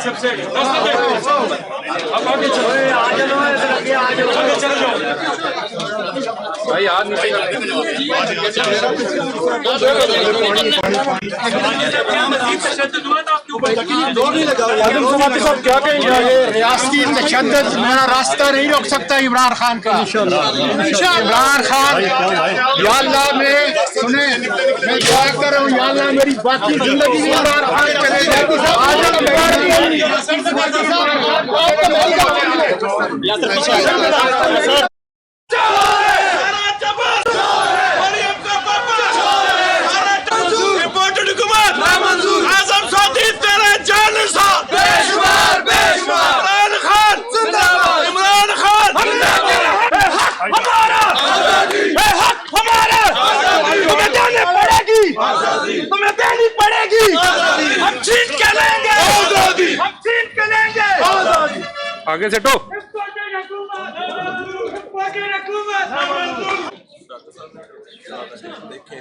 सबसे अब आगे चलो, आगे चले जाओ भाई, हाथ नीचे क्या कहेंगे? रियासती तशद्दुद मेरा रास्ता नहीं रोक सकता इमरान खान का। इमरान खान या अल्लाह में सुने, मैं दुआ कर रहा हूँ या अल्लाह मेरी बाकी जिंदगी में इमरान खान तुम्हें देनी पड़ेगी, हम छीन के लेंगे आजादी, हम छीन के लेंगे आजादी। आगे से टो देखें